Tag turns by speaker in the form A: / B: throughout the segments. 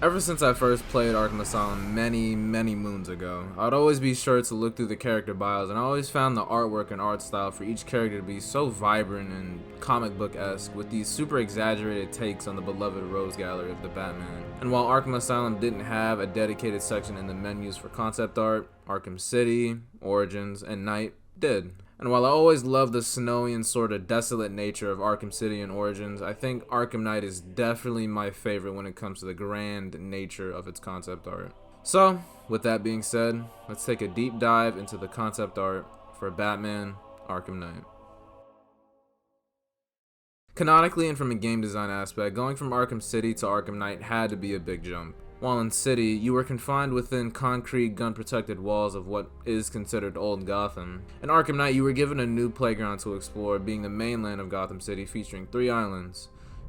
A: Ever since I first played Arkham Asylum many moons ago, I'd always be sure to look through the character bios, and I always found the artwork and art style for each character to be so vibrant and comic book-esque, with these super exaggerated takes on the beloved Rose Gallery of the Batman. And while Arkham Asylum didn't have a dedicated section in the menus for concept art, Arkham City, Origins, and Night did. And while I always loved the snowy and sort of desolate nature of Arkham City and Origins, I think Arkham Knight is definitely my favorite when it comes to the grand nature of its concept art. So, with that being said, let's take a deep dive into the concept art for Batman Arkham Knight. Canonically and from a game design aspect, going from Arkham City to Arkham Knight had to be a big jump. While in City, you were confined within concrete, gun-protected walls of what is considered old Gotham. In Arkham Knight, you were given a new playground to explore, being the mainland of Gotham City, featuring 3 islands: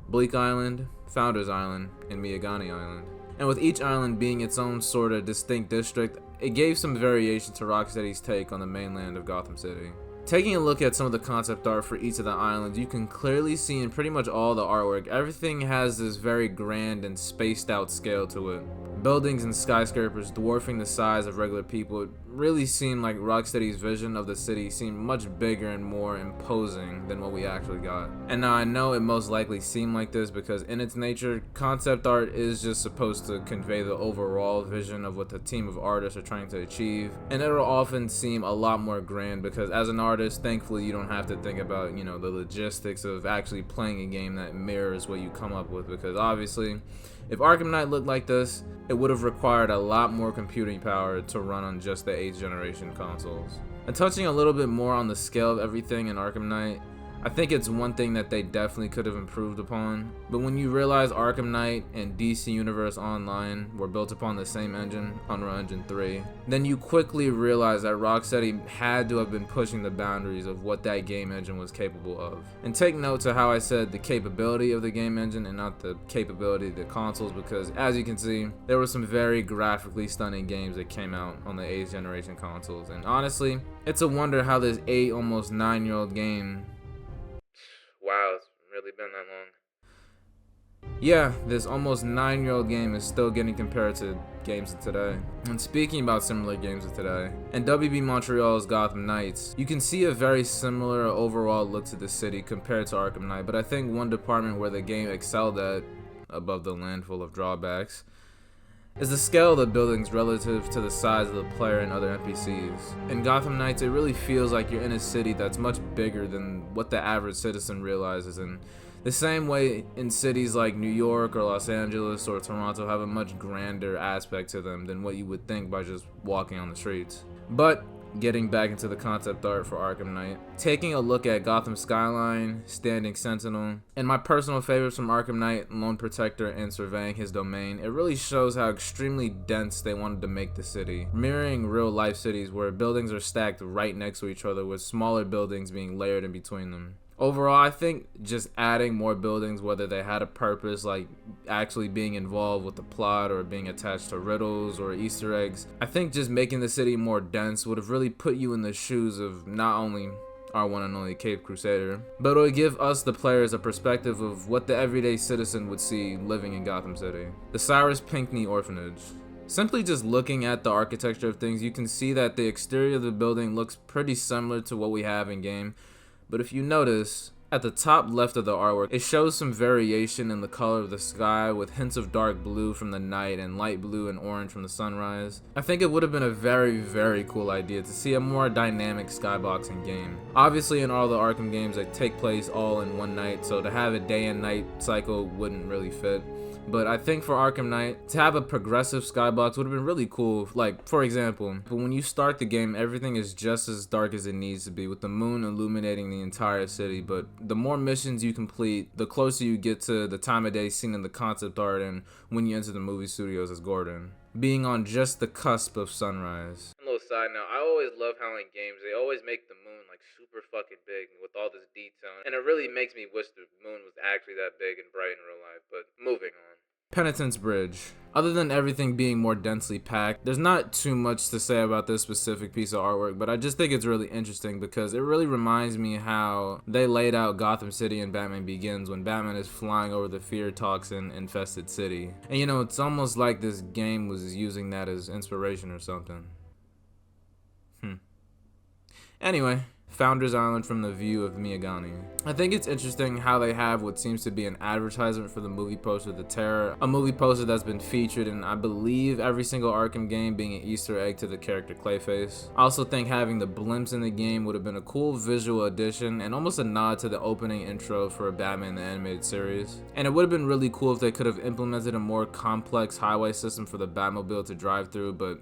A: Bleak Island, Founders Island, and Miagani Island. And with each island being its own sort of distinct district, it gave some variation to Rocksteady's take on the mainland of Gotham City. Taking a look at some of the concept art for each of the islands, you can clearly see in pretty much all the artwork, everything has this very grand and spaced out scale to it. Buildings and skyscrapers dwarfing the size of regular people, it really seemed like Rocksteady's vision of the city seemed much bigger and more imposing than what we actually got. And now I know it most likely seemed like this because in its nature, concept art is just supposed to convey the overall vision of what the team of artists are trying to achieve, and it'll often seem a lot more grand because as an artist, thankfully you don't have to think about, the logistics of actually playing a game that mirrors what you come up with, because obviously if Arkham Knight looked like this, it would have required a lot more computing power to run on just the 8th generation consoles. And touching a little bit more on the scale of everything in Arkham Knight, I think it's one thing that they definitely could have improved upon, but when you realize Arkham Knight and DC Universe Online were built upon the same engine, Unreal Engine 3, then you quickly realize that Rocksteady had to have been pushing the boundaries of what that game engine was capable of. And take note to how I said the capability of the game engine and not the capability of the consoles, because as you can see, there were some very graphically stunning games that came out on the 8th generation consoles, and honestly, it's a wonder how this 8, almost 9-year-old game. Wow, it's really been that long. Yeah, this almost 9-year-old game is still getting compared to games of today. And speaking about similar games of today, in WB Montreal's Gotham Knights, you can see a very similar overall look to the city compared to Arkham Knight, but I think one department where the game excelled at, above the land full of drawbacks, is the scale of the buildings relative to the size of the player and other NPCs. In Gotham Knights, it really feels like you're in a city that's much bigger than what the average citizen realizes, and the same way in cities like New York or Los Angeles or Toronto have a much grander aspect to them than what you would think by just walking on the streets. But getting back into the concept art for Arkham Knight, taking a look at Gotham Skyline, Standing Sentinel, and my personal favorites from Arkham Knight, Lone Protector and Surveying His Domain, it really shows how extremely dense they wanted to make the city, mirroring real life cities where buildings are stacked right next to each other with smaller buildings being layered in between them. Overall, I think just adding more buildings, whether they had a purpose like actually being involved with the plot or being attached to riddles or Easter eggs, I think just making the city more dense would have really put you in the shoes of not only our one and only Caped Crusader, but it would give us the players a perspective of what the everyday citizen would see living in Gotham City. The Cyrus Pinckney Orphanage. Simply just looking at the architecture of things, you can see that the exterior of the building looks pretty similar to what we have in game. But if you notice, at the top left of the artwork, it shows some variation in the color of the sky with hints of dark blue from the night and light blue and orange from the sunrise. I think it would have been a very cool idea to see a more dynamic skybox in game. Obviously in all the Arkham games they take place all in one night, so to have a day and night cycle wouldn't really fit. But I think for Arkham Knight, to have a progressive skybox would have been really cool. Like, for example, when you start the game, everything is just as dark as it needs to be, with the moon illuminating the entire city. But the more missions you complete, the closer you get to the time of day seen in the concept art and when you enter the movie studios as Gordon, being on just the cusp of sunrise. A little side note, I always love how in games they always make the moon like super fucking big with all this detail, and it really makes me wish the moon was actually that big and bright in real life. But moving on. Penitence Bridge. Other than everything being more densely packed, there's not too much to say about this specific piece of artwork, but I just think it's really interesting because it really reminds me how they laid out Gotham City in Batman Begins when Batman is flying over the fear toxin infested city. And you know, it's almost like this game was using that as inspiration or something. Anyway, Founders Island from the view of Miyagani. I think it's interesting how they have what seems to be an advertisement for the movie poster The Terror, a movie poster that's been featured in I believe every single Arkham game, being an Easter egg to the character Clayface. I also think having the blimps in the game would have been a cool visual addition and almost a nod to the opening intro for Batman the Animated Series. And it would have been really cool if they could have implemented a more complex highway system for the Batmobile to drive through, but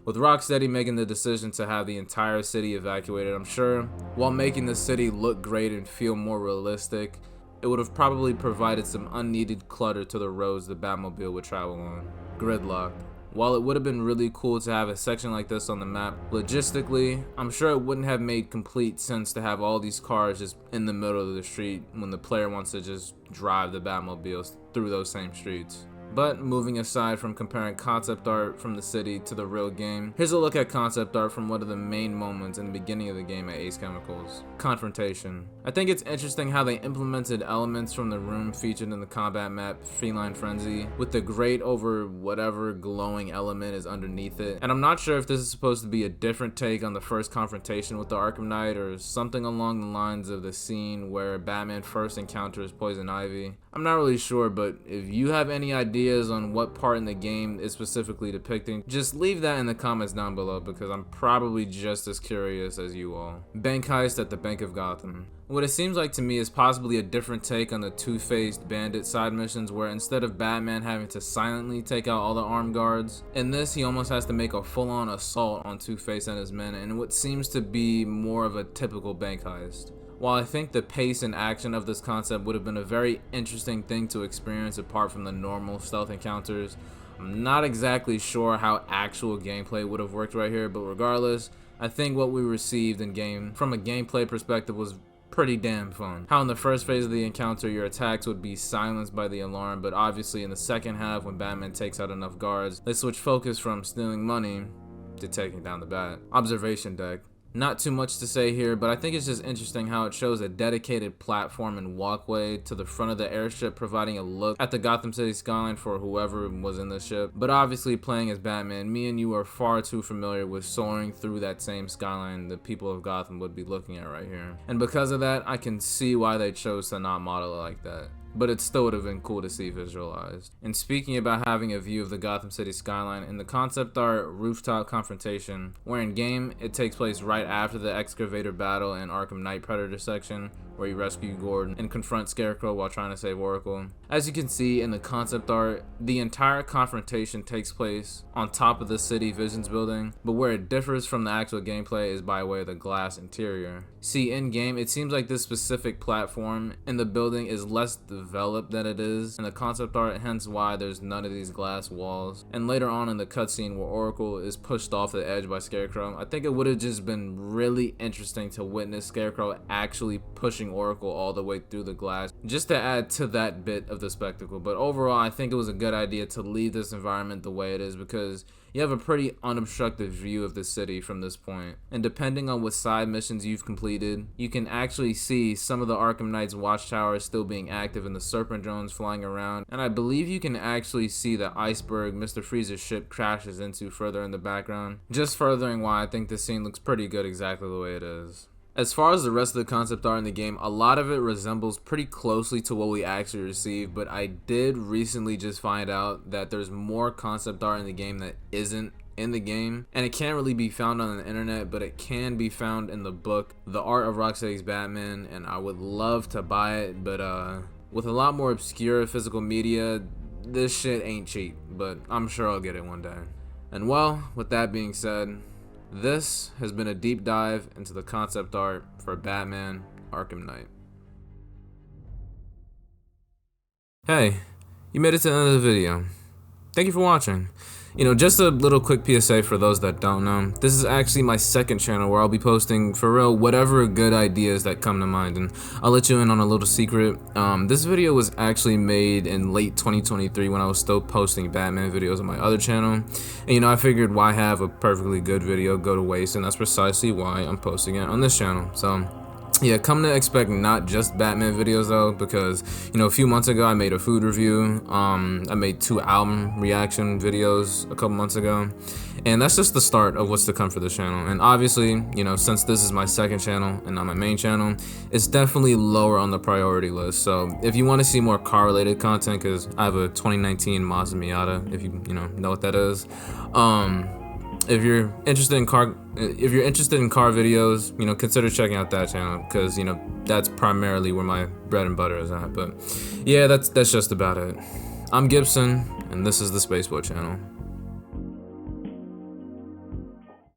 A: with Rocksteady making the decision to have the entire city evacuated, I'm sure, while making the city look great and feel more realistic, it would have probably provided some unneeded clutter to the roads the Batmobile would travel on. Gridlock. While it would have been really cool to have a section like this on the map, logistically, I'm sure it wouldn't have made complete sense to have all these cars just in the middle of the street when the player wants to just drive the Batmobiles through those same streets. But moving aside from comparing concept art from the city to the real game, here's a look at concept art from one of the main moments in the beginning of the game at Ace Chemicals. Confrontation. I think it's interesting how they implemented elements from the room featured in the combat map Feline Frenzy, with the grate over whatever glowing element is underneath it. And I'm not sure if this is supposed to be a different take on the first confrontation with the Arkham Knight, or something along the lines of the scene where Batman first encounters Poison Ivy. I'm not really sure, but if you have any ideas on what part in the game is specifically depicting, just leave that in the comments down below because I'm probably just as curious as you all. Bank heist at the Bank of Gotham. What it seems like to me is possibly a different take on the two-faced bandit side missions, where instead of Batman having to silently take out all the armed guards, in this he almost has to make a full-on assault on Two-Face and his men in what seems to be more of a typical bank heist. While I think the pace and action of this concept would have been a very interesting thing to experience apart from the normal stealth encounters, I'm not exactly sure how actual gameplay would have worked right here, but regardless, I think what we received in game from a gameplay perspective was pretty damn fun. How in the first phase of the encounter your attacks would be silenced by the alarm, but obviously in the second half when Batman takes out enough guards, they switch focus from stealing money to taking down the Bat. Observation deck. Not too much to say here, but I think it's just interesting how it shows a dedicated platform and walkway to the front of the airship, providing a look at the Gotham City skyline for whoever was in the ship. But obviously, playing as Batman, me and you are far too familiar with soaring through that same skyline the people of Gotham would be looking at right here. And because of that, I can see why they chose to not model it like that. But it still would have been cool to see visualized. And speaking about having a view of the Gotham City skyline, in the concept art Rooftop Confrontation, where in game it takes place right after the excavator battle in Arkham Knight Predator section, where you rescue Gordon and confront Scarecrow while trying to save Oracle. As you can see in the concept art, the entire confrontation takes place on top of the City Visions building, but where it differs from the actual gameplay is by way of the glass interior. See, in game, it seems like this specific platform in the building is less developed than it is in the concept art, hence why there's none of these glass walls. And later on in the cutscene where Oracle is pushed off the edge by Scarecrow, I think it would have just been really interesting to witness Scarecrow actually pushing Oracle all the way through the glass, just to add to that bit of the spectacle. But overall, I think it was a good idea to leave this environment the way it is, because you have a pretty unobstructed view of the city from this point. And depending on what side missions you've completed, you can actually see some of the Arkham Knight's watchtowers still being active and the Serpent drones flying around. And I believe you can actually see the iceberg Mr. Freeze's ship crashes into further in the background, just furthering why I think this scene looks pretty good exactly the way it is. As far as the rest of the concept art in the game, a lot of it resembles pretty closely to what we actually received, but I did recently just find out that there's more concept art in the game that isn't in the game, and it can't really be found on the internet, but it can be found in the book The Art of Rocksteady's Batman, and I would love to buy it, but with a lot more obscure physical media, this shit ain't cheap, but I'm sure I'll get it one day. And well, with that being said, this has been a deep dive into the concept art for Batman Arkham Knight. Hey, you made it to the end of the video. Thank you for watching. Just a little quick PSA for those that don't know. This is actually my second channel where I'll be posting, for real, whatever good ideas that come to mind, and I'll let you in on a little secret. This video was actually made in late 2023 when I was still posting Batman videos on my other channel. And I figured why have a perfectly good video go to waste, and that's precisely why I'm posting it on this channel. So yeah, come to expect not just Batman videos though, because a few months ago I made a food review. I made 2 album reaction videos a couple months ago, and that's just the start of what's to come for this channel. And obviously, since this is my second channel and not my main channel, it's definitely lower on the priority list. So if you want to see more car related content, because I have a 2019 Mazda Miata, if you know what that is. If you're interested in car videos, consider checking out that channel, because that's primarily where my bread and butter is at. But yeah, that's just about it. I'm Gibson, and this is the Spaceboat channel.